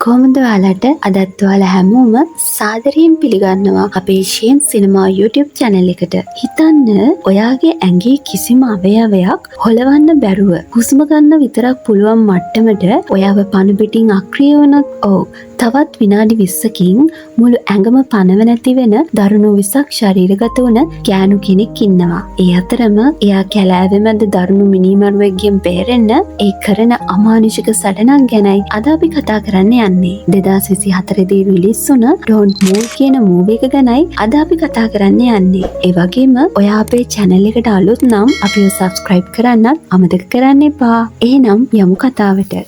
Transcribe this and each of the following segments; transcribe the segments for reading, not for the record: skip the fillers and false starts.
කොහොමද ඔයාලට අදත් ඔයාලා හැමෝම සාදරයෙන් පිළිගන්නවා අපේ ෂේන් සිනමා YouTube channel එකට. හිතන්න ඔයාගේ ඇඟේ කිසිම අවයවයක් හොලවන්න බැරුව හුස්ම ගන්න විතරක් පුළුවන් මට්ටමට ඔයාව පණ පිටින් අක්‍රිය වුණත් තවත් විනාඩි 20කින් මුළු ඇඟම පණව නැති වෙන දරුණු විසක් ශරීරගත වුණ ගෑනු කෙනෙක් ඉන්නවා. ඒ අතරම එයා කැලෑවේ මැද දරුණු මිනිමරුවෙක්ගෙන් බේරෙන්න ඒ කරන අමානුෂික සටනක් ගැනයි අද අපි කතා කරන්න යන්නේ. 2024 දී රිලීස් වුණ Don't Move කියන මූවි එක ගැනයි අද අපි කතා කරන්න යන්නේ. ඒ වගේම ඔයා අපේ channel එකට අලුත් නම් අපිව subscribe කරන්නත් අමතක කරන්න එපා. එහෙනම් යමු කතාවට.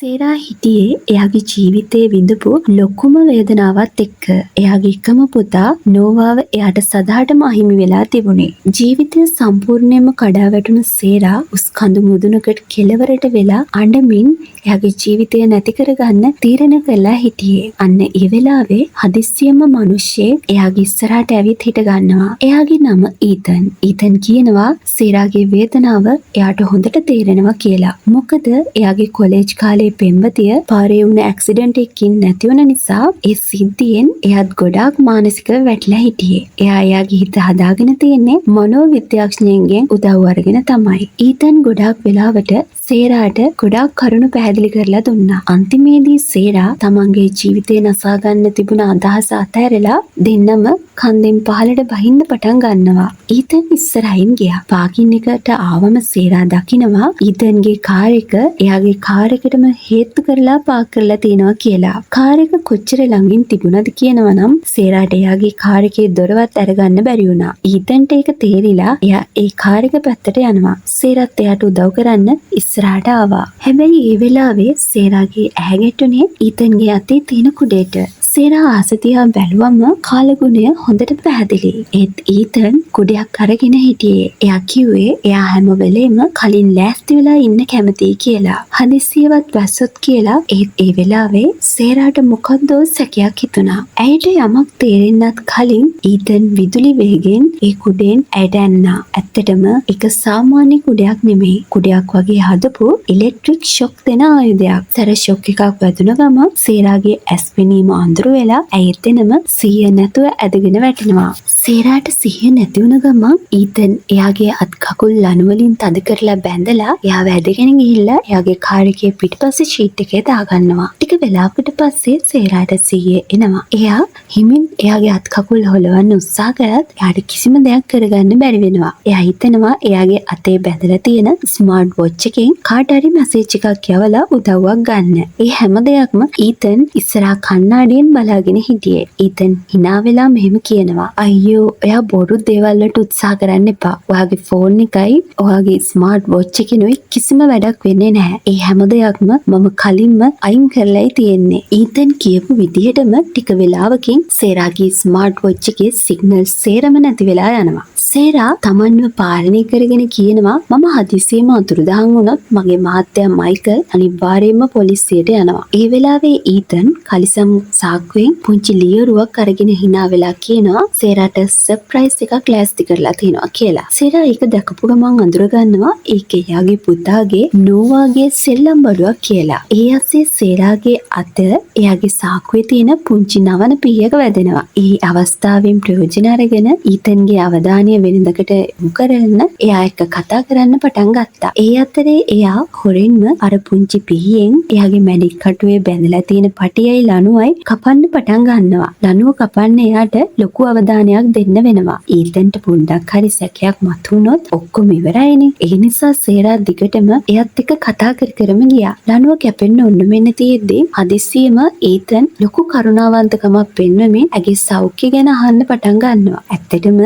සේරා හිටියේ එයාගේ ජීවිතයේ විඳපු ලොකුම වේදනාවත් එක්ක. එයාගේ එකම පුතා නෝවාව එයාට සදාටම අහිමි වෙලා තිබුණේ. ජීවිතය සම්පූර්ණයෙන්ම කඩා වැටුණු සේරා උස්කඳු මුදුනකට කෙළවරට වෙලා අඬමින් එයාගේ ජීවිතය නැති කරගන්න තීරණ කළා හිටියේ. අන්න ඒ වෙලාවේ හදිස්සියෙම මිනිස්සෙක් එයාගේ ඉස්සරහට ඇවිත් හිට ගන්නවා. එයාගේ නම ඊතන්. ඊතන් කියනවා සේරාගේ වේදනාව එයාට හොඳට තේරෙනවා කියලා. මොකද එයාගේ කොලෙජ් කාලේ පෙම්වතිය පාරේ වුණ ඇක්සිඩන්ට් එකකින් නැති වුණ නිසා ඒ සිද්ධියෙන් එයාත් ගොඩාක් මානසිකව වැටිලා හිටියේ. එයාගේ හිත හදාගෙන තියෙන්නේ මනෝවිද්‍යාඥයෙක්ගෙන් උදව් අරගෙන තමයි. ඊතන් ගොඩාක් වෙලාවට සේරාට ගොඩාක් කරුණු පැහැදිලි කරලා දුන්නා. අන්තිමේදී සේරා තමන්ගේ ජීවිතේ නසා ගන්න තිබුණ අදහස අතහැරලා දෙන්නම කන්දෙන් පහළට බහින්න පටන් ගන්නවා. ඊතන් ඉස්සරහින් ගියා. පාකින් එකට ආවම සේරා දකිනවා ඊතන්ගේ කාර් එක එයාගේ කාර් එකටම හේතු කරලා පාක් කරලා තියෙනවා කියලා. කාර් එක කොච්චර ළඟින් තිබුණද කියනවා නම් සේරාට එයාගේ කාර් එකේ දොරවත් අරගන්න බැරි වුණා. ඊතන්ට ඒක තේරිලා එයා ඒ කාර් එක පැත්තට යනවා. සේරාත් එයාට උදව් කරන්න ඉස්සරහට ආවා. හැබැයි ඒ වෙලාවේ සේරාගේ ඇහැ ගැටුනේ ඊතන්ගේ අතේ තියෙන කුඩේට. සේරා ආසතියා බැලුවම කාලගුණය හොඳට පැහැදිලි. ඒත් ඊතන් කුඩයක් අරගෙන හිටියේ. එයා කිව්වේ එයා හැම වෙලේම කලින් ලෑස්ති වෙලා ඉන්න කැමතියි කියලා. හදිස්සියවත් වැස්සොත් කියලා. ඒත් ඒ වෙලාවේ සේරාට මොකද්ද සැකයක් හිතුණා. ඇයට යමක් තේරෙන්නත් කලින් ඊතන් විදුලි වේගෙන් ඒ කුඩෙන් ඇයට ඇන්නා. ඇත්තටම ඒක සාමාන්‍ය කුඩයක් නෙමෙයි. කුඩයක් වගේ හදපු ඉලෙක්ට්‍රික් ෂොක් දෙන ආයුධයක්. සැර ෂොක් එකක් වැදුන ගමන් සේරාගේ ඇස් පෙනීම අඳුර වෙලා ඇයතනම සිහිය නැතුව ඇදගෙන වැටෙනවා. සේරාට සිහිය නැති වුණ ගමන් ඊතන් එයාගේ අත් කකුල් ලනු වලින් තද කරලා බැඳලා එයාව ඇදගෙන ගිහිල්ලා එයාගේ කාර් එකේ පිටිපස්සේ ෂීට් එකේ දාගන්නවා. ටික වෙලාවකට පස්සේ සේරාට සිහිය එනවා. එයා හිමින් එයාගේ අත් කකුල් හොලවන්න උත්සාහ කරත් එයාට කිසිම දෙයක් කරගන්න බැරි වෙනවා. එයා හිතනවා එයාගේ අතේ බැඳලා තියෙන ස්මාර්ට් වොච් එකෙන් කාට හරි මැසේජ් එකක් යවලා උදව්වක් ගන්න. ඒ හැම දෙයක්ම ඊතන් ඉස්සරහා කණ්ණාඩියෙන් බලාගෙන හිටියේ. ඊතන් hina වෙලා මෙහෙම කියනවා. අයියෝ ඔයා බොරු දේවල් වලට උත්සාහ කරන්න එපා. ඔයාගේ ෆෝන් එකයි ඔයාගේ ස්මාර්ට් වොච් එකිනුයි කිසිම වැඩක් වෙන්නේ නැහැ. ඒ හැම දෙයක්ම මම කලින්ම අයින් කරලායි තියෙන්නේ. ඊතන් කියපු විදිහටම ටික වෙලාවකින් සේරාගේ ස්මාර්ට් වොච් එකේ සිග්නල් සේරම නැති වෙලා යනවා. සේරා තමන්ව පාලනය කරගෙන කියනවා මම හදිසියෙම අතුරුදහන් වුණොත් මගේ මහත්තයා මයිකල් අනිවාර්යයෙන්ම පොලිසියට යනවා. ඒ වෙලාවේ ඊතන් කලිසම් සාක්කුවෙන් පුංචි ලියරුවක් අරගෙන hina වෙලා කියනවා සේරාට සර්ප්‍රයිස් එකක් ලෑස්ති කරලා තියෙනවා කියලා. සේරා ඒක දැකපු ගමන් අඳුර ගන්නවා ඒක එයාගේ පුතාගේ නෝවාගේ සෙල්ලම් බඩුවක් කියලා. ඒ ඇස්සේ සේරාගේ අත එයාගේ සාක්කුවේ තියෙන පුංචි නවන පීයක වැදෙනවා. ඒ අවස්ථාවෙන් ප්‍රයෝජන අරගෙන ඊතන්ගේ අවධානය වෙනදකට යොමු කරන්න එයා එක්ක කතා කරන්න පටන් ගත්තා. ඒ අතරේ එයා හොරෙන්ම අර පුංචි පීයෙන් එයාගේ මැණික් කටුවේ බැඳලා තියෙන පටියයි ලණුවයි කපන්න පටන් ගන්නවා. ලණුව කපන්න එයාට ලොකු අවධානයක් දෙන්න වෙනවා. ඊතන්ට පොඩ්ඩක් හරි සැකයක් මතුනොත් ඔක්කොම ඉවරයිනේ. ඒ නිසා සේරා දිගටම එයත් එක්ක කතා කරම ගියා. ලණුව කැපෙන්න ඔන්න මෙන්න තියෙද්දී හදිස්සියෙම ඊතන් ලොකු කරුණාවන්තකමක් පෙන්වමින් ඇගේ සෞඛ්‍ය ගැන අහන්න පටන් ගන්නවා. ඇත්තටම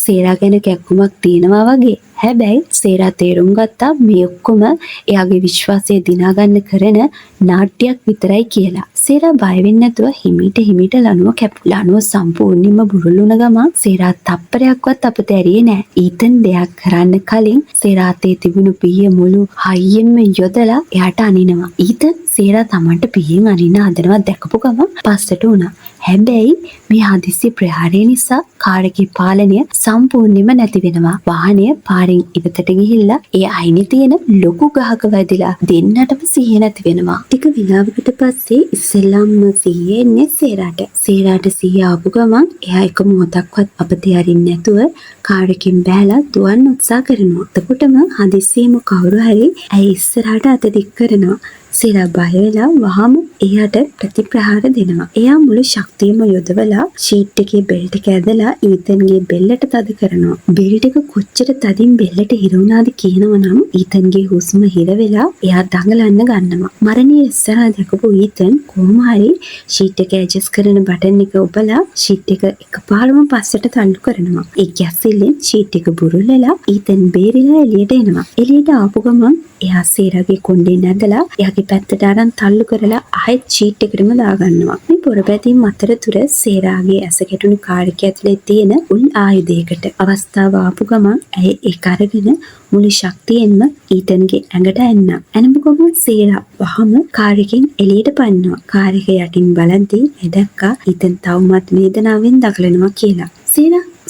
සේරා ගැන කැක්කුමක් තියෙනවා වගේ. හැබැයි සේරා තේරුම් ගත්තා මේ ඔක්කොම එයාගේ විශ්වාසය දිනාගන්න කරන නාට්‍යයක් විතරයි කියලා. සේරා බය වෙන්නේ නැතුව හිමීට ලනුව කැපුවා. ලනුව සම්පූර්ණයෙන්ම බුරුල් වුණ ගමන් සේරා තප්පරයක්වත් අපතේ නෑ. ඊතන් දෙයක් කරන්න කලින් සේරා අතේ තිබුණු පිහිය මුළු හයියෙන්ම යොදලා එයාට අනිනවා. ඊතන් සේරා තමන්ට පිහියෙන් අනින්න හදනවා දැකපු ගමන් පස්සට වුණා. හැබැයි මේ හදිස්සි ප්‍රහාරය නිසා කාර් එකේ පාලනය සම්පූර්ණයෙන්ම නැති වෙනවා. වාහනය පාරෙන් ඉවතට ගිහිල්ලා ඒ අයිනේ තියෙන ලොකු ගහක වැදිලා දෙන්නටම සිහිය නැති වෙනවා. ටික විනාඩියකට පස්සේ ඉස්සෙල්ලාම සිහිය එන්නේ සේරාට. සේරාට සිහිය ආපු ගමන් එයා එක මොහොතක්වත් අපතේ අරින්නේ නැතුව කාර් එකෙන් බැලලා දුවන්න උත්සාහ කරනවා. එතකොටම හදිස්සියෙම කවුරු හරි ඇයි ඉස්සරහට අත දික් කරනවා. සේරා බය වෙලා වහම එයාට ප්‍රතිප්‍රහාර දෙනවා. එයා මුළු ශක්තියම යොදවලා ෂීට් එකේ බෙල්ට් එක ඇදලා ඊතන්ගේ බෙල්ලට තද කරනවා. බෙල්ට් එක කොච්චර තදින් බෙල්ලට හිර වුණාද කියනවනම් ඊතන්ගේ හුස්ම හිර වෙලා එයා දඟලන්න ගන්නවා. මරණීය ඉස්සරහ දැකපු ඊතන් කොහොම හරි ෂීට් එක ඇඩ්ජස්ට් කරන බටන් එක ඔබලා ෂීට් එක එකපාරම පස්සට තල්ලු කරනවා. ඒ ගැස්සිල්ලෙන් ෂීට් එක බුරුල් වෙලා ඊතන් බේරිලා එළියට එනවා. එළියට ආපු ගමන් එයා සේරාගේ කොණ්ඩේ නැගලා එයාගේ පැත්තට අරන් තල්ලු කරලා ආයෙත් ෂීට් එකටම දාගන්නවා. මේ පොරබැදීම් අතරතුර සේරාගේ ඇස ගැටුණු කාර් එක ඇතුලේ තියෙන උල් ආයුධයකට අවස්ථාව ආපු ගමන් ඇය ඒක අරගෙන මුළු ශක්තියෙන්ම ඊතන්ගේ ඇඟට ඇන්නා. ඇනපු ගමන් සේරා වහම කාර් එකෙන් එළියට පනිනවා. කාර් එක යටින් බලද්දී එය දැක්කා ඊතන් තවමත් වේදනාවෙන් දඟලනවා කියලා.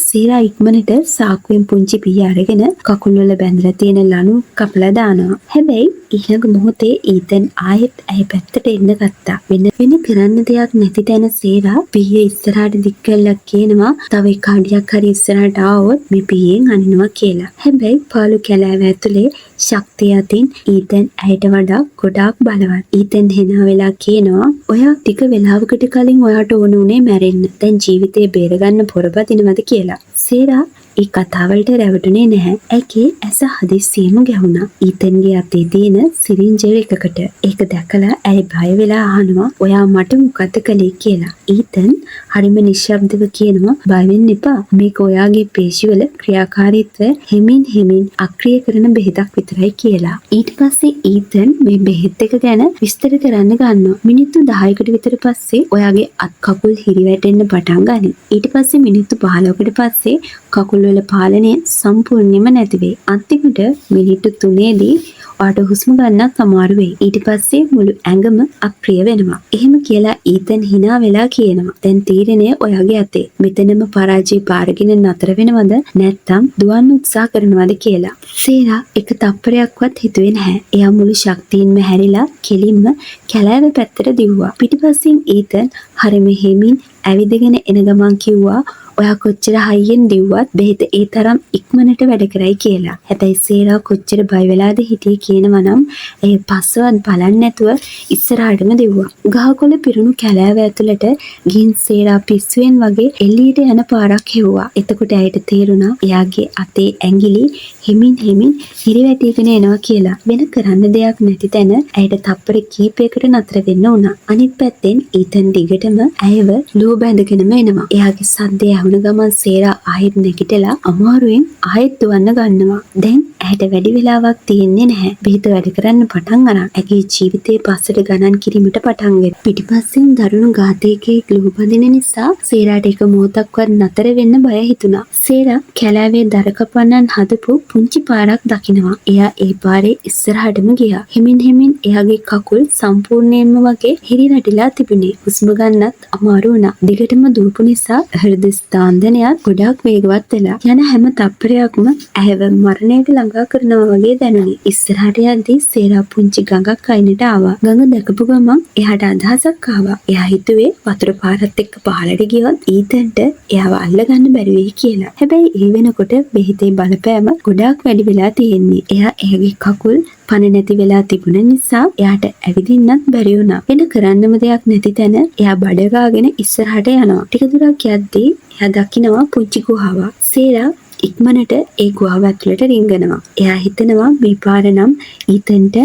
සේරා ඉක්මනට සාක්කුවෙන් පුංචි පිය අරගෙන කකුල් වල බැඳලා තියෙන ලණු කපලා දානවා. හැබැයි ඊළඟ මොහොතේ ඊතන් ආයෙත් ඇයි පැත්තට එන්න ගත්තා. වෙන කරන්න දෙයක් නැති තැන සේරා පිය ඉස්සරහට දික් කළා කියනවා තව එක අඩියක් හරි ඉස්සරහට ආවොත් මේ පියෙන් අනිනවා කියලා. හැබැයි පාළු කැලෑව ඇතුලේ ශක්තිය අතින් ඊතන් ඇයට වඩා ගොඩාක් බලවත්. ඊතන් hina වෙලා කියනවා ඔයා ටික වෙලාවකට කලින් ඔයාට ඕන උනේ මැරෙන්න. දැන් ජීවිතේ බේරගන්න පොරබදිනවද කියලා. සේරා ඒ කතාවලට රැවටුනේ නැහැ. ඇගේ ඇස හදිස්සියෙම ගැහුණා. ඊතන්ගේ අතේ තියෙන සිරින්ජර් එකකට. ඒක දැකලා ඇයි බය වෙලා අහනවා ඔයා මට මොකද කළේ කියලා. ඊතන් හරිම නිශ්ශබ්දව කියනවා බය වෙන්න එපා. මේක ඔයාගේ පේශිවල ක්‍රියාකාරීත්වය හෙමින් අක්‍රිය කරන බෙහෙතක් විතරයි කියලා. ඊට පස්සේ ඊතන් මේ බෙහෙත් එක ගැන විස්තර කරන්න ගන්නවා. මිනිත්තු 10කට විතර පස්සේ ඔයාගේ අත් කකුල් හිරිවැටෙන්න පටන් ගනී. ඊට පස්සේ මිනිත්තු 15කට පස්සේ කකුල් වල පාලනය සම්පූර්ණයෙන්ම නැති වෙයි. අන්තිමට මිනිත්තු 3ේදී ඔයාට හුස්ම ගන්නත් අමාරු වෙයි. ඊට පස්සේ මුළු ඇඟම අක්‍රිය වෙනවා. එහෙම කියලා ඊතන් hina වෙලා කියනවා. දැන් තීරණය ඔයාගේ අතේ. මෙතනම පරාජය පාරගෙන නතර වෙනවද නැත්නම් දුවන්න උත්සාහ කරනවද කියලා. සේරා එක තප්පරයක්වත් හිතුවේ නැහැ. එයා මුළු ශක්තියින්ම හැරිලා කෙලින්ම කැලෑව පැත්තට දිව්වා. පිටිපස්සෙන් ඊතන් හරිම හිමින් ඇවිදගෙන එන ගමන් කිව්වා ඔයා කොච්චර හයියෙන් දිව්වත් බෙහෙත ඒ තරම් ඉක්මනට වැඩ කරයි කියලා. හැබැයි සේරා කොච්චර බය වෙලාද හිටියේ කියනවනම් ඒ පස්සවත් බලන්නේ නැතුව ඉස්සරහටම දිව්වා. ගහකොළ පිරුණු කැලෑව ඇතුළට ගිහින් සේරා පිස්සුවෙන් වගේ එළියට යන පාරක් හෙව්වා. එතකොට ඇයට තේරුණා එයාගේ අතේ ඇඟිලි හිමින් හිරිවැටීගෙන එනවා කියලා. වෙන කරන්න දෙයක් නැති තැන ඇයට තප්පර කීපයකට නතර වෙන්න වුණා. අනිත් පැත්තෙන් ඊතන් දිගටම ඇයව ලුව බැඳගෙනම එනවා. එයාගේ සද්දය වුණ ගමන් සේරා ආයෙත් නැගිටලා අමාරුවෙන් ආයෙත් දුවන්න ගන්නවා. දැන් ඇයට වැඩි වෙලාවක් තියෙන්නේ නැහැ. බෙහෙත වැඩ කරන්න පටන් අරන් ඇගේ ජීවිතේ පස්සට ගණන් කිරීමට පටන් ගත්තා. පිටිපස්සෙන් දරුණු ඝාතයකේ ගලු බඳින නිසා සේරාට එක මොහොතක්වත් නතර වෙන්න බය හිතුණා. සේරා කැලෑවේ දර කපන්නන් හදපු පුංචි පාරක් දකිනවා. එයා ඒ පාරේ ඉස්සරහටම ගියා. හිමින් එයාගේ කකුල් සම්පූර්ණයෙන්ම වගේ හිරිවැටිලා තිබුණේ. හුස්ම ගන්නත් අමාරු වුණා. දිගටම දුවපු නිසා හෘද ස්පන්දනයත් ගොඩාක් වේගවත් වෙලා යන හැම තප්පරයක්ම ඇයව මරණයට ළඟා කරනවා වගේ දැනුනේ. ඉස්සරහට යද්දී සේරා පුංචි ගඟක් අයිනට ආවා. ගඟ දැකපු ගමන් එයාට අදහසක් ආවා. එයා හිතුවේ වතුර පාරත් එක්ක පහළට ගියොත් ඊතන්ට එයාව අල්ලගන්න බැරි වෙයි කියලා. හැබැයි ඒ වෙනකොට බෙහෙතේ බලපෑම ගොඩාක් වැඩි වෙලා තියෙන්නේ. එයා එයාගේ කකුල් පණ නැති වෙලා තිබුණ නිසා එයාට ඇවිදින්නත් බැරි වුණා. වෙන කරන්නම දෙයක් නැති තැන එයා බඩ ගාගෙන ඉස්සරහට යනවා. ටික දුරක් යද්දී එයා දකිනවා පුංචි ගුහාවක්. සේරා ඉක්මනට ඒ ගුහාව ඇතුළට රිංගනවා. එයා හිතනවා මේ පාර නම් ඊතන්ට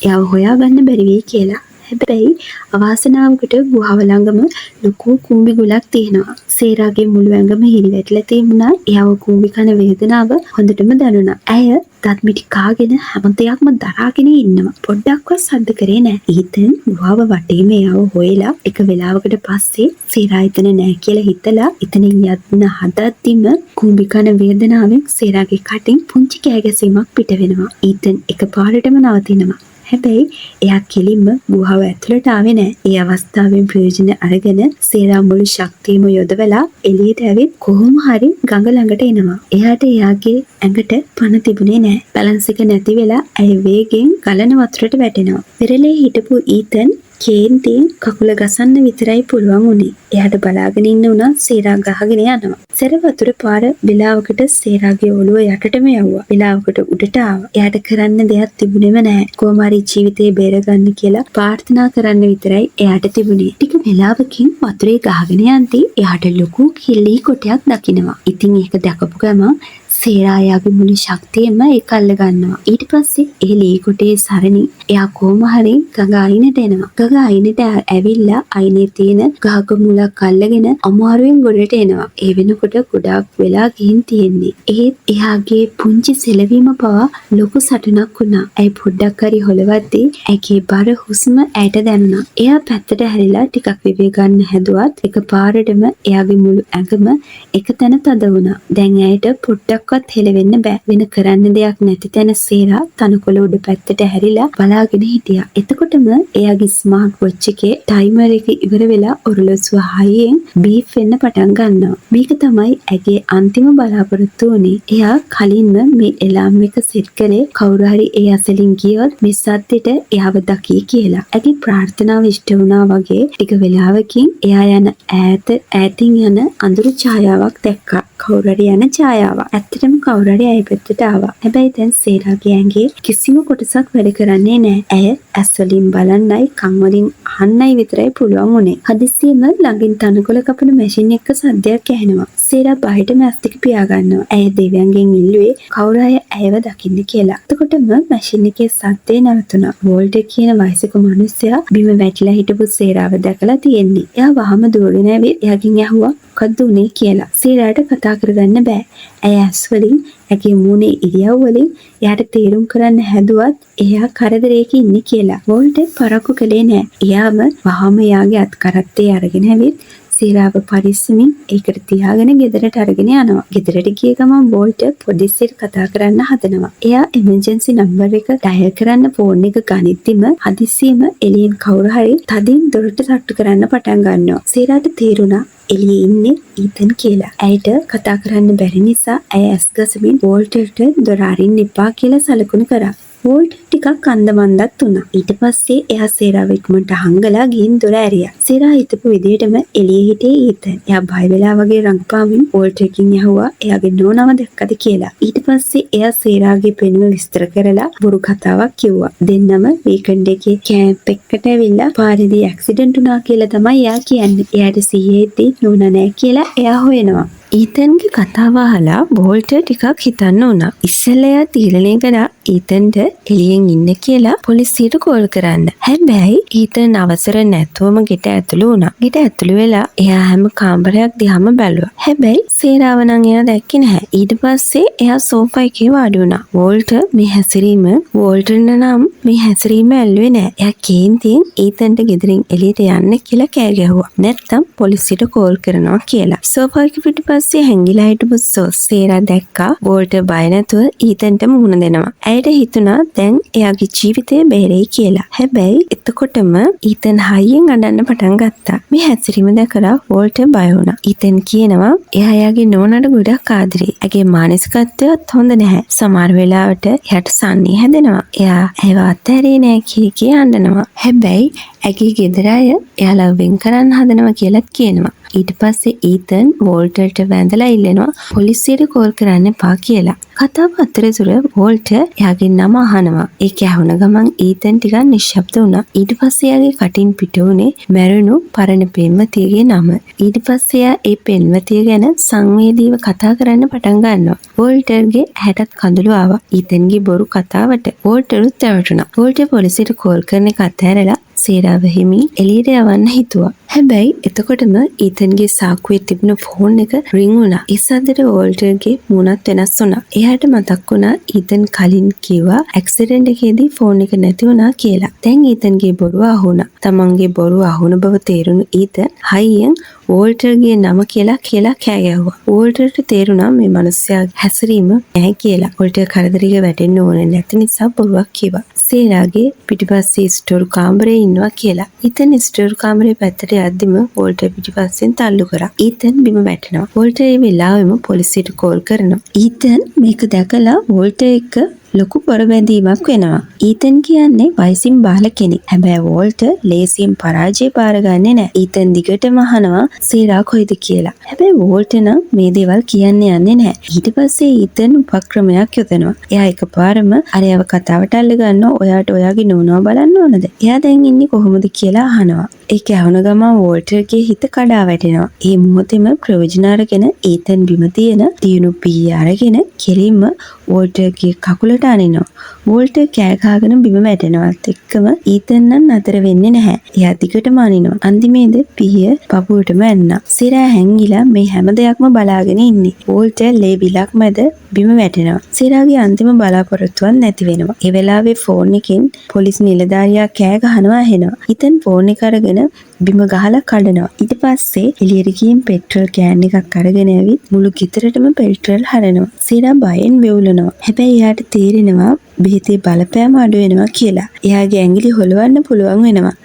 එයාව හොයාගන්න බැරි වෙයි කියලා. හැබැයි අවාසනාවකට ගුහාව ළඟම ලොකු කුඹි ගොඩක් තියෙනවා. සේරාගේ මුළු ඇඟම හිරිවැටලා තිබුණා. එයාව කුඹි කන වේදනාව හොඳටම දැනුණා. ඇය දත් මිටි කාගෙන හැම දෙයක්ම දරාගෙන ඉන්නවා. පොඩ්ඩක්වත් සද්ද කරේ නැහැ. ඊතන් ගුහාව වටේම එයාව හොයලා එක වෙලාවකට පස්සේ සේරා එතන නැහැ කියලා හිතලා එතන යන්න හදද්දිම කුඹි කන වේදනාවෙන් සේරාගේ කටින් පුංචි කෑ ගැසීමක් පිට වෙනවා. ඊතන් එකපාරටම නවතිනවා. හැබැයි එයා කෙලින්ම ගුහාව ඇතුළට ආවේ නැහැ. ඒ අවස්ථාවෙන් ප්‍රයෝජන අරගෙන සේරා මුළු ශක්තියම යොදවලා එළියට ඇවිත් කොහොම හරි ගඟ ළඟට එනවා. එයාට එයාගේ ඇඟට පණ තිබුණේ නැහැ. බැලන්ස් එක නැති වෙලා ඇය වේගෙන් ගලන වතුරට වැටෙනවා. පෙරළේ හිටපු ඊතන් කේන්තියෙන් කකුල ගසන්න විතරයි පුළුවන් උනේ. එයාට බලාගෙන ඉන්න උනා සේරා ගහගෙන යනවා. සැර වතුර පාර වෙලාවකට සේරාගේ ඔළුව යටටම යවුවා. වෙලාවකට උඩට ආවා. එයාට කරන්න දෙයක් තිබුණේම නැහැ. කොහොම හරි ජීවිතේ බේරගන්න කියලා ප්‍රාර්ථනා කරන්න විතරයි එයාට තිබුණේ. ටික වෙලාවකින් වතුරේ ගහගෙන යන්දී එයාට ලොකු කිලි කොටයක් දකිනවා. ඉතින් ඒක දැකපු ගමන් සේරා එයාගේ මුළු ශක්තියම ඒක අල්ල ගන්නවා. ඊට පස්සේ ඒ ලී කොටේ සරණි එයා කොහොම හරි ගඟ අයිනට එනවා. ගඟ අයිනට ඇවිල්ලා අයිනේ තියෙන ගහක මුලක් අල්ලගෙන අමාරුවෙන් ගොඩට එනවා. ඒ වෙනකොට ගොඩාක් වෙලා ගිහින් තියෙන්නේ. ඒත් එයාගේ පුංචි සෙලවීම පවා ලොකු සටනක් වුණා. ඇයි පොඩ්ඩක් හරි හොලවද්දී ඇගේ බර හුස්ම ඇයට දැනුණා. එයා පැත්තට හැරිලා ටිකක් විවේක ගන්න හැදුවත් එකපාරටම එයාගේ මුළු ඇඟම එක තැන තද වුණා. දැන් ඇයට පොඩ්ඩක් හෙලවෙන්න බෑ. වෙන කරන්න දෙයක් නැති තැන සේරා තනකොළ උඩ පැත්තට හැරිලා බලාගෙන හිටියා. එතකොටම එයාගේ ස්මාර්ට් වොච් එකේ ටයිමර් එක ඉවර වෙලා ඔරලෝසුව හයියෙන් බීප් වෙන්න පටන් ගන්නවා. මේක තමයි ඇගේ අන්තිම බලාපොරොත්තු වුණේ. එයා කලින්ම මේ එලාම් එක සෙට් කළේ කවුරු හරි ඒ අසලින් ගියොත් මේ සද්දෙට එයාව දකී කියලා. ඇගේ ප්‍රාර්ථනාව ඉෂ්ට වුණා වගේ ටික වෙලාවකින් එයා යන ඈතින් යන අඳුරු ඡායාවක් දැක්කා. කවුරු හරි යන ඡායාවක්. ඇත්තටම කවුරු හරි ඇය පැත්තට ආවා. හැබැයි දැන් සේරාගේ ඇඟේ කිසිම කොටසක් වැඩ කරන්නේ නැහැ. ඇය ඇස් වලින් බලන්නයි කන් වලින් අහන්නයි විතරයි පුළුවන් උනේ. හදිස්සියෙම ළඟින් තනකොළ කපන මැෂින් එක සද්දයක් ඇහෙනවා. සේරා බාහිරම ඇස් දෙක පියා ගන්නවා. ඇය දෙවියන්ගෙන් ඉල්ලුවේ කවුරු හරි ඇයව දකින්න කියලා. එතකොටම මැෂින් එකේ සද්දේ නැවතුණා. වෝල්ටර් කියන වයසක මිනිස්සයා බිම වැටිලා හිටපු සේරාව දැකලා තියෙන්නේ. එයා වහම දුවගෙන ඇවිත් එයාගෙන් ඇහුවා මොකද්ද උනේ කියලා. සේරාට කතා කරගන්න බෑ. ඇය ඇස් වලින් ඇගේ මූණේ ඉරියව් වලින් එයාට තේරුම් කරන්න හැදුවත් එයා කරදරයක ඉන්නේ කියලා. වෝල්ටර් පරක්කු කළේ නෑ. එයාම වහම එයාගේ අත් කරත්තේ අරගෙන ඇවිත් සේරාව පරිස්සමින් ඒකට තියාගෙන ගෙදරට අරගෙන යනවා. ගෙදරට ගිය ගමන් වෝල්ටර් පොලිසියට කතා කරන්න හදනවා. එයා එමර්ජන්සි නම්බර් එක ඩයල් කරන්න ෆෝන් එක ගනිද්දිම හදිස්සියෙම එළියෙන් කවුරු හරි තදින් දොරට තට්ටු කරන්න පටන් ගන්නවා. සේරාට තේරුණා එළියේ ඉන්නේ ඊතන් කියලා. ඇයට කතා කරන්න බැරි නිසා ඇය ඇස් ගසමින් වෝල්ටර්ට දොර අරින්න එපා කියලා සලකුණු කරා. වෝල්ටර් ටිකක් අන්දමන්දත් වුණා. ඊට පස්සේ එයා සේරාව ඉක්මනට හංගලා ගිහින් දොර ඇරියා. සේරා හිතපු විදිහටම එළියේ හිටියේ ඊතන්. එයා බය වෙලා වගේ රංගපාමින් වෝල්ටර්කින් ඇහුවා එයාගේ නෝනව දැක්කද කියලා. ඊට පස්සේ එයා සේරාගේ පෙනුම විස්තර කරලා බොරු කතාවක් කිව්වා. දෙන්නම වීකන්ඩ් එකේ කැම්ප් එකකට ඇවිල්ලා පාරේදී ඇක්සිඩන්ට් වුණා කියලා තමයි එයා කියන්නේ. එයාට සිහියෙද්දී නෝනා නැහැ කියලා එයා හොයනවා. ඊතන්ගේ කතාව අහලා වෝල්ටර් ටිකක් හිතන්න උනා. ඉස්සෙල්ලා තීරණය කරා ඊතන්ට එළියෙන් ඉන්න කියලා පොලිසියට කෝල් කරන්න. හැබැයි ඊතන් අවසර නැතුවම ගෙට ඇතුළු වුණා. ගෙට ඇතුළු වෙලා එයා හැම කාමරයක් දිහාම බැලුවා. හැබැයි සේරාව නම් එයා දැක්කේ නැහැ. ඊට පස්සේ එයා සෝෆා එකේ වාඩි වුණා. වෝල්ටර් මේ හැසිරීම ඇල්ලුවේ නැහැ. එයා කේන්තියෙන් ඊතන්ට ගෙදරින් එළියට යන්න කියලා කෑ ගැහුවා. නැත්තම් පොලිසියට කෝල් කරනවා කියලා. සෝෆා එක පිටිපස්සේ හැංගිලා හිටපු සේරා දැක්කා වෝල්ටර් බය නැතුව ඊතන්ට මුහුණ දෙනවා. ඇයට හිතුණා දැන් එයාගේ ජීවිතේ බේරෙයි කියලා. හැබැයි එතකොටම ඊතන් හයියෙන් අඬන්න පටන් ගත්තා. මේ හැසිරීම දැකලා වෝල්ටර් බය වුණා. ඊතන් කියනවා එයා එයාගේ නෝනාට ගොඩක් ආදරේ. ඇගේ මානසිකත්වයත් හොඳ නැහැ. සමහර වෙලාවට එයාට සන්නේ හැදෙනවා. එයා ඇව අත්හැරේ නෑ කී අඬනවා. හැබැයි ඇගේ ගෙදර අය එයාලා වෙන් කරන්න හදනවා කියලාත් කියනවා. ඊට පස්සේ ඊතන් වෝල්ටර්ට වැඳලා ඉල්ලනවා පොලිසියට කෝල් කරන්න එපා කියලා. කතාව අතරතුර වෝල්ටර් එයාගේ නම අහනවා. ඒක ඇහුණ ගමන් ඊතන් ටිකක් නිශ්ශබ්ද වුණා. ඊට පස්සේ එයාගේ කටින් පිට වුණේ මැරුණු පරණ පෙම්වතියගේ නම. ඊට පස්සේ එයා ඒ පෙම්වතිය ගැන සංවේදීව කතා කරන්න පටන් ගන්නවා. වෝල්ටර්ගේ ඇහැටත් කඳුළු ආවා. ඊතන්ගේ බොරු කතාවට වෝල්ටරුත් රැවටුණා. වෝල්ටර් පොලිසියට කෝල් කරන එක අත්හැරලා සේරාව හිමි එළියට යවන්න හිතුවා. හැබැයි එතකොටම ඊතන්ගේ සාක්කුවේ තිබුණ ෆෝන් එක රින් වුණා. ඒ සද්දෙට වෝල්ටර්ගේ මූණත් වෙනස් වුණා. එයාට මතක් වුණා ඊතන් කලින් කිව්වා ඇක්සිඩන්ට් එකේදී ෆෝන් එක නැති වුණා කියලා. දැන් ඊතන්ගේ බොරුව අහුණා. තමන්ගේ බොරුව අහුණ බව තේරුණු ඊතන් හයියෙන් වෝල්ටර්ගේ නම කියලා කෑ ගැහුවා. වෝල්ටර්ට තේරුණා මේ මිනිස්සයා හැසිරීම නැහැ කියලා. වෝල්ටර් කරදරයක වැටෙන්න ඕනේ නැති නිසා බොරුවක් කිව්වා. සේරාගේ පිටිපස්සේ ස්ටෝර් කාමරේ ඉන්නවා කියලා. ඊතන් ස්ටෝර් කාමරේ පැත්තට යද්දිම වෝල්ටර් පිටිපස්සෙන් තල්ලු කරා. ඊතන් බිම වැටෙනවා. වෝල්ටර් ඒ වෙලාවෙම පොලිසියට කෝල් කරනවා. ඊතන් මේක දැකලා වෝල්ටර් එක්ක ලොකු පොරබැඳීමක් වෙනවා. ඊතන් කියන්නේ වයසින් බාල කෙනෙක්. හැබැයි වෝල්ටර් ලේසියෙන් පරාජය පාරගන්නේ නැහැ. ඊතන් දිගටම අහනවා සේරා කොයිද කියලා. හැබැයි වෝල්ටර් නම් මේ දේවල් කියන්නේ යන්නේ නැහැ. ඊට පස්සේ ඊතන් උපක්‍රමයක් යොදනවා. එයා එකපාරම අරයව කතාවට අල්ල ගන්නවා. ඔයාට ඔයාගේ නෝනාව බලන්න ඕනද? එයා දැන් ඉන්නේ කොහොමද කියලා අහනවා. ඒක ඇහුන ගමන් වෝල්ටර්ගේ හිත කඩා වැටෙනවා. ඒ මොහොතේම ප්‍රයෝජන අරගෙන ඊතන් බිම තියෙන දියුණු පීය අරගෙන කෙලින්ම වෝල්ටර්ගේ කකුලට අනිනවා. වෝල්ටර් කෑ ගහගෙන බිම වැටෙනවත් එක්කම ඊතන් නම් නතර වෙන්නේ නැහැ. එයා දිගටම අනිනවා. අන්තිමේදී පීය පපුවටම ඇන්නා. සිරා හැංගිලා මේ හැම දෙයක්ම බලාගෙන ඉන්නේ. වෝල්ටර් ලේ බිලක් මැද බිම වැටෙනවා. සිරාගේ අන්තිම බලාපොරොත්තුවක් නැති වෙනවා. ඒ වෙලාවේ ෆෝන් එකෙන් පොලිස් නිලධාරියා කෑ ගහනවා ඇහෙනවා. ඊතන් ෆෝන් එක අරගෙන බිම ගහලා කඩනවා. ඊට පස්සේ එළියට ගිහින් පෙට්‍රල් කෑන් එකක් අරගෙන ඇවිත් මුළු ගෙදරටම පෙට්‍රල් හරනවා. සිරා බයෙන් වෙවුලනවා. හැබැයි එයාට තේරෙනවා බෙහෙතේ බලපෑම අඩු වෙනවා කියලා. එයාගේ ඇඟිලි හොලවන්න පුළුවන් වෙනවා.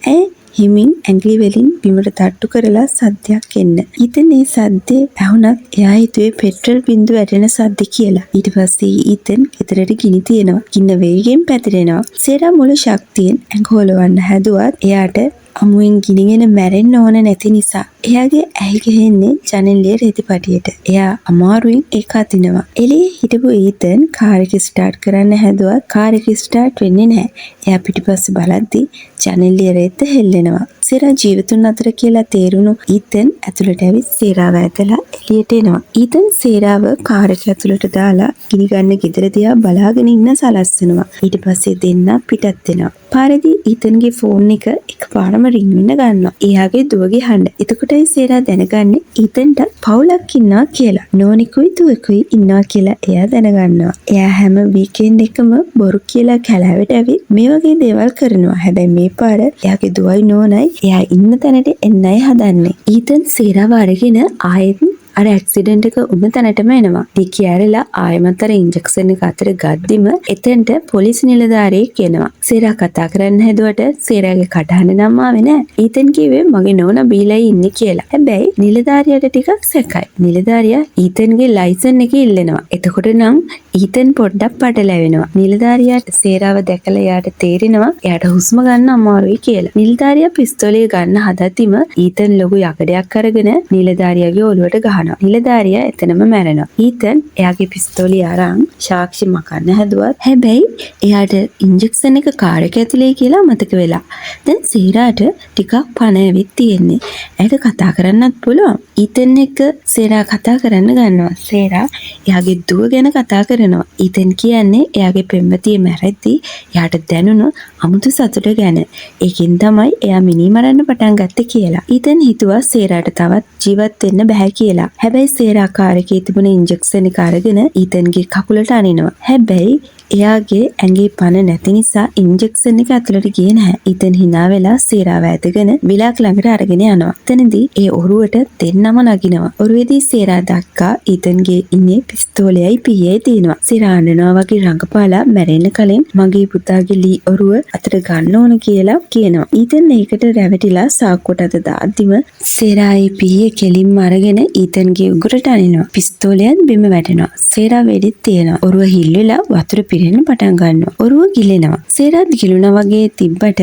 හිමින් ඇඟිලි වලින් බිමට තට්ටු කරලා සද්දයක් එන්න. ඊතන් මේ සද්දේ ඇහුණත් එයා හිතුවේ පෙට්‍රල් බින්දු වැටෙන සද්ද කියලා. ඊට පස්සේ ඊතන් ගෙදරට ගිනි තියනවා. ගින්න වේගෙන් පැතිරෙනවා. සේරා මුළු ශක්තියෙන් ඇඟ හොලවන්න හැදුවත් එයාට අමුවෙන් ගිනිගෙන මැරෙන්න ඕන නැති නිසා එයාගේ ඇහි ගහන්නේ ජනෙලේ රෙදිපටියට. එයා අමාරුවෙන් ඒක අතිනවා. එළියේ හිටපු ඊතන් කාර් එක ස්ටාර්ට් කරන්න හැදුවත් කාර් එක ස්ටාර්ට් වෙන්නේ නැහැ. එයා පිටිපස්ස බලද්දි ජනෙලේ රෙද්ද හෙල්ලෙනවා. සේරා ජීවිතුන් අතර කියලා තේරුණු ඊතන් ඇතුළට ඇවිත් සේරාව ඇදලා එළියට එනවා. ඊතන් සේරාව කාර් එක ඇතුළට දාලා ගිනි ගන්න ගෙදර දිහා බලාගෙන ඉන්න සලස්සනවා. ඊට පස්සේ දෙන්න පිටත් වෙනවා. පාරේදී ඊතන්ගේ ෆෝන් එක එකපාරම රින් වෙන්න ගන්නවා. එයාගේ දුවගේ හඬ. එතකොටයි සේරා දැනගන්නේ ඊතන්ට පවුලක් ඉන්නවා කියලා. නෝනිකුයි දුවකුයි ඉන්නවා කියලා එයා දැනගන්නවා. එයා හැම වීකෙන්ඩ් එකම බොරු කියලා කැලෑවට ඇවිත් මේ වගේ දේවල් කරනවා. හැබැයි මේ පාර එයාගේ දුවයි නෝනයි එයා ඉන්න තැනට එන්නයි හදන්නේ. ඊතන් සේරාව අරගෙන ආයෙත් අර ඇක්සිඩන්ට් එක උන තැනටම එනවා. ඩිකි ඇරලා ආයෙමත් අර ඉන්ජෙක්ෂන් එක අතර ගද්දිම එතෙන්ට පොලිස් නිලධාරියෙක් එනවා. සේරා කතා කරන්න හැදුවට සේරාගේ කටහඬ නම් ආවේ නැහැ. ඊතන් කිව්වේ මගේ නෝනා බීලයි ඉන්නේ කියලා. හැබැයි නිලධාරියාට ටිකක් සැකයි. නිලධාරියා ඊතන්ගේ ලයිසන් එක ඉල්ලනවා. එතකොට නම් ඊතන් පොඩ්ඩක් පටලැවෙනවා. නිලධාරියාට සේරාව දැකලා එයාට තේරෙනවා එයාට හුස්ම ගන්න අමාරුයි කියලා. නිලධාරියා පිස්තෝලය ගන්න හදද්දිම ඊතන් ලොකු යකඩයක් අරගෙන නිලධාරියාගේ ඔළුවට ගහනවා. නිලධාරියා එතනම මැරෙනවා. ඊතන් එයාගේ පිස්තෝලිය අරන් සාක්ෂි මකන්න හැදුවත් හැබැයි එයාට ඉන්ජෙක්ෂන් එක කාර් එක ඇතුලේ කියලා මතක වෙලා. දැන් සේරාට ටිකක් පණ ඇවිත් තියෙන්නේ. එයාට කතා කරන්නත් පුළුවන්. ඊතන් එක්ක සේරා කතා කරන්න ගන්නවා. සේරා එයාගේ දුව ගැන කතා කරනවා. ඊතන් කියන්නේ එයාගේ පෙම්වතිය මැරෙද්දී එයාට දැනුණු අමුතු සතුට ගැන. ඒකෙන් තමයි එයා මිනි මරන්න පටන් ගත්තේ කියලා. ඊතන් හිතුවා සේරාට තවත් ජීවත් වෙන්න බෑ කියලා. හැබැයි සේරා කාර් එකේ තිබුණ ඉන්ජෙක්ෂන් එක අරගෙන ඊතන්ගේ කකුලට අනිනවා. හැබැයි එයාගේ ඇඟේ පණ නැති නිසා ඉන්ජෙක්ෂන් එක ඇතුළට ගියේ නැහැ. ඊතන් hina වෙලා සේරාව ඇදගෙන විලක් ළඟට අරගෙන යනවා. එතනදී ඒ ඔරුවට දෙන්නම නගිනවා. ඔරුවේදී සේරා දැක්කා ඊතන්ගේ ඉන්නේ පිස්තෝලයයි පීයයි තියෙනවා. සේරා අඬනවා වගේ රඟපාලා මැරෙන්න කලින් මගේ පුතාගේ ලී ඔරුව අතට ගන්න ඕන කියලා කියනවා. ඊතන් ඒකට රැවටිලා සාක්කුවට අත දාද්දිම සේරායි පීයේ කෙලින්ම අරගෙන ඊතන්ගේ උගුරට අනිනවා. පිස්තෝලයත් බිම වැටෙනවා. සේරා වෙඩිත් තියෙනවා. ඔරුව හිල්ලලා වතුර පිරෙන්න පටන් ගන්නවා. ඔරුව ගිලෙනවා. සේරාත් ගිලුණා වගේ තිබ්බට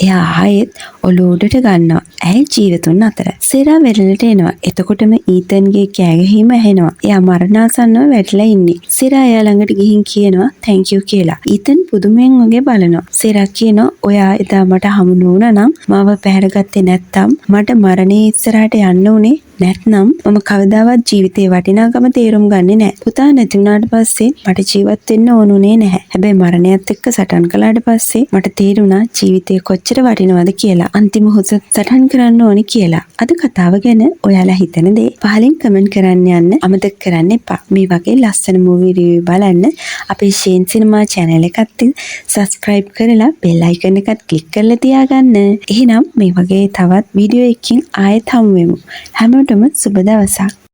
එයා ආයෙත් ඔළුව උඩට ගන්නවා. ඇයි ජීවිතුන් අතර. සේරා වෙරළට එනවා. එතකොටම ඊතන්ගේ කෑගහීම ඇහෙනවා. එයා මරණාසන්නව වැටලා ඉන්නේ. සේරා එයා ළඟට ගිහින් කියනවා thank you කියලා. ඊතන් පුදුමෙන් වගේ බලනවා. සේරා කියනවා ඔයා එදා මට හමු නොවුණා නම් මාව පැහැරගත්තේ නැත්තම් මට මරණේ ඉස්සරහට යන්න උනේ නැත්නම් මම කවදාවත් ජීවිතේ වටිනාකම තේරුම් ගන්නේ නැහැ. පුතා නැති වුණාට පස්සේ මට ජීවත් වෙන්න ඕනුනේ නැහැ. හැබැයි මරණයත් එක්ක සටන් කළාට පස්සේ මට තේරුණා ජීවිතේ කොච්චර වටිනවද කියලා. අන්තිම හුස්ම සටන් කරන්න ඕනි කියලා. අද කතාව ගැන ඔයාලා හිතන දේ පහලින් කමෙන්ට් කරන්න යන්න අමතක කරන්න එපා. මේ වගේ ලස්සන මූවි රිවිව් බලන්න අපේ ෂේන් සිනමා channel එකත් subscribe කරලා bell icon එකත් click කරලා තියාගන්න. එහෙනම් මේ වගේ තවත් වීඩියෝ එකකින් ආයෙත් හමු වෙමු. හැමෝටම සුබ දවසක්.